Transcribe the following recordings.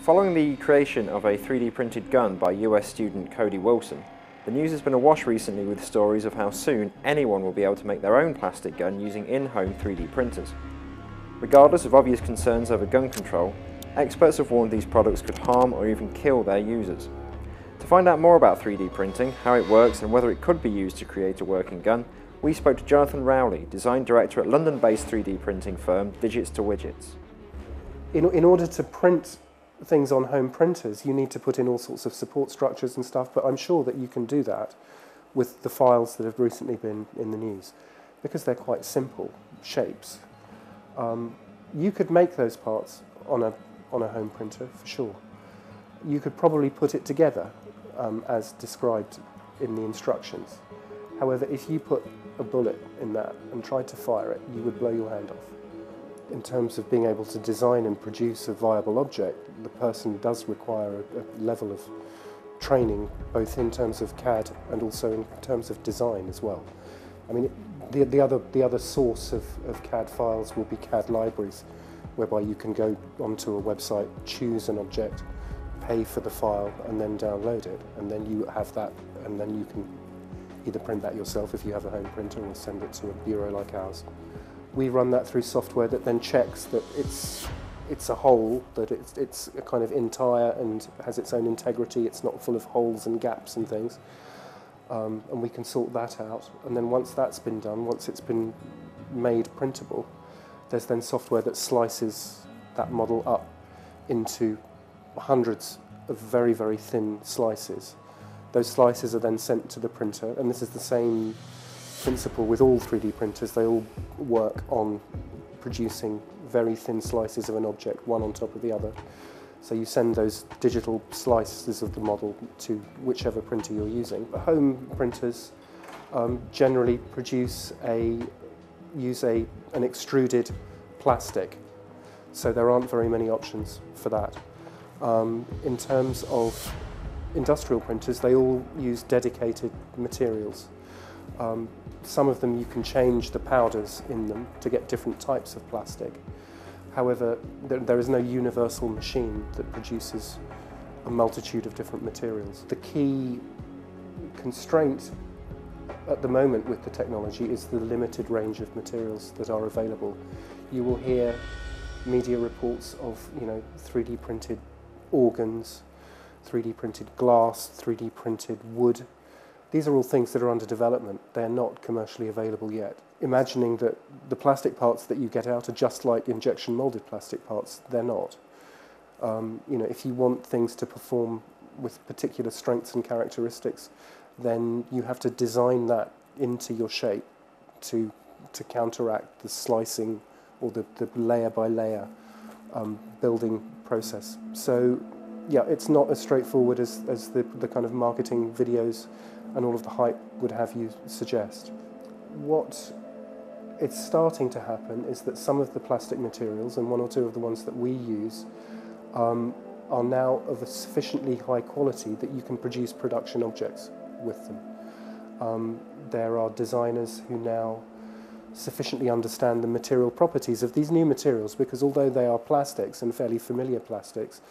Following the creation of a 3D printed gun by US student Cody Wilson, the news has been awash recently with stories of how soon anyone will be able to make their own plastic gun using in-home 3D printers. Regardless of obvious concerns over gun control, experts have warned these products could harm or even kill their users. To find out more about 3D printing, how it works and whether it could be used to create a working gun, we spoke to Jonathan Rowley, design director at London-based 3D printing firm Digits to Widgets. In order to print things on home printers, you need to put in all sorts of support structures and stuff, but I'm sure that you can do that with the files that have recently been in the news, because they're quite simple shapes. You could make those parts on a home printer for sure. You could probably put it together as described in the instructions. However, if you put a bullet in that and tried to fire it, you would blow your hand off. In terms of being able to design and produce a viable object, the person does require a level of training, both in terms of CAD and also in terms of design as well. I mean, the other source of CAD files will be CAD libraries, whereby you can go onto a website, choose an object, pay for the file, and then download it, and then you have that, and then you can either print that yourself if you have a home printer, or send it to a bureau like ours. We run that through software that then checks that it's a whole, that it's a kind of entire and has its own integrity, it's not full of holes and gaps and things. And we can sort that out. And then once that's been done, once it's been made printable, there's then software that slices that model up into hundreds of very, very thin slices. Those slices are then sent to the printer, and this is the same principle with all 3D printers. They all work on producing very thin slices of an object, one on top of the other. So you send those digital slices of the model to whichever printer you're using. Home printers generally use an extruded plastic, so there aren't very many options for that. In terms of industrial printers, they all use dedicated materials. Some of them you can change the powders in them to get different types of plastic. However, there is no universal machine that produces a multitude of different materials. The key constraint at the moment with the technology is the limited range of materials that are available. You will hear media reports of 3D printed organs, 3D printed glass, 3D printed wood. These are all things that are under development. They're not commercially available yet. Imagining that the plastic parts that you get out are just like injection molded plastic parts, they're not. If you want things to perform with particular strengths and characteristics, then you have to design that into your shape to counteract the slicing or the layer by layer building process. So yeah, it's not as straightforward as the kind of marketing videos and all of the hype would have you suggest. What is starting to happen is that some of the plastic materials, and one or two of the ones that we use, are now of a sufficiently high quality that you can produce production objects with them. There are designers who now sufficiently understand the material properties of these new materials, because although they are plastics and fairly familiar plastics,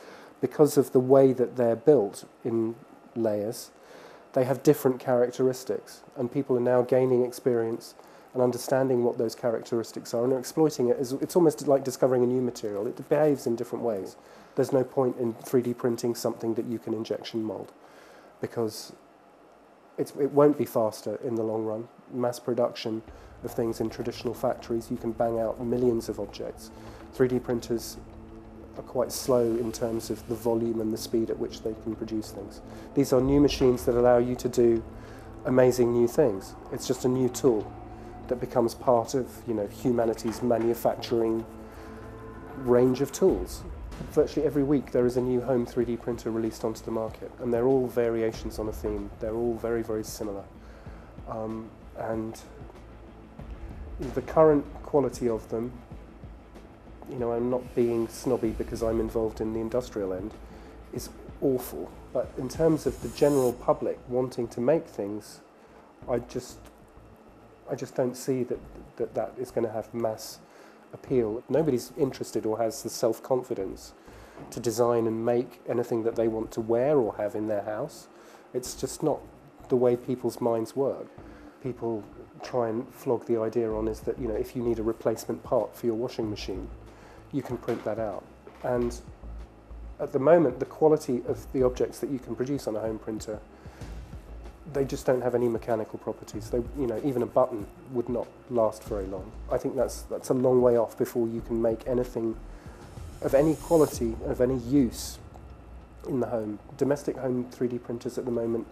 because of the way that they're built in layers, they have different characteristics, and people are now gaining experience and understanding what those characteristics are and are exploiting it. It's almost like discovering a new material. It behaves in different ways. There's no point in 3D printing something that you can injection mold, because it won't be faster in the long run. Mass production of things in traditional factories, you can bang out millions of objects. 3D printers are quite slow in terms of the volume and the speed at which they can produce things. These are new machines that allow you to do amazing new things. It's just a new tool that becomes part of humanity's manufacturing range of tools. Virtually every week there is a new home 3D printer released onto the market, and they're all variations on a theme. They're all very, very similar. And the current quality of them, I'm not being snobby because I'm involved in the industrial end, is awful. But in terms of the general public wanting to make things, I just don't see that is going to have mass appeal. Nobody's interested or has the self-confidence to design and make anything that they want to wear or have in their house. It's just not the way people's minds work. People try and flog the idea on is that, you know, if you need a replacement part for your washing machine, you can print that out. And at the moment, the quality of the objects that you can produce on a home printer, they just don't have any mechanical properties. They, you know, even a button would not last very long. I think that's a long way off before you can make anything of any quality, of any use in the home. Domestic home 3D printers at the moment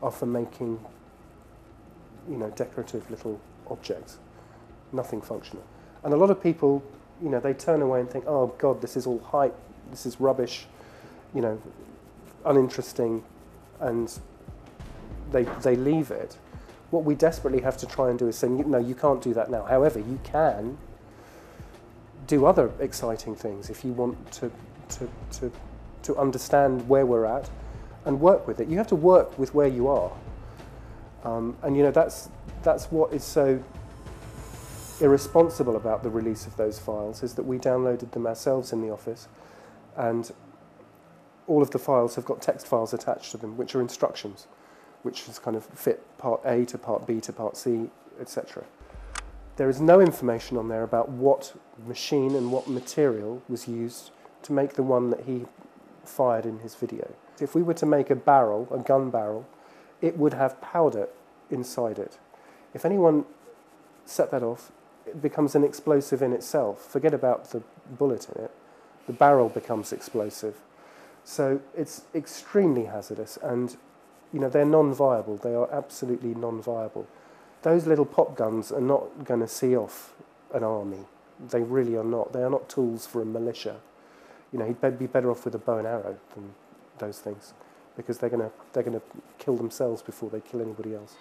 are for making, you know, decorative little objects, nothing functional. And a lot of people, you know, they turn away and think, oh God, this is all hype, this is rubbish, you know, uninteresting, and they leave it. What we desperately have to try and do is say, no, you can't do that now. However, you can do other exciting things if you want to understand where we're at and work with it. You have to work with where you are. And you know, that's what is so irresponsible about the release of those files, is that we downloaded them ourselves in the office, and all of the files have got text files attached to them, which are instructions, which is kind of fit part A to part B to part C, etc. There is no information on there about what machine and what material was used to make the one that he fired in his video. If we were to make a barrel, a gun barrel, it would have powder inside it. If anyone set that off, it becomes an explosive in itself. Forget about the bullet in it. The barrel becomes explosive. So it's extremely hazardous, and you know, they're non-viable. They are absolutely non-viable. Those little pop guns are not going to see off an army. They really are not. They are not tools for a militia. You know, he'd be better off with a bow and arrow than those things, because they're going to kill themselves before they kill anybody else.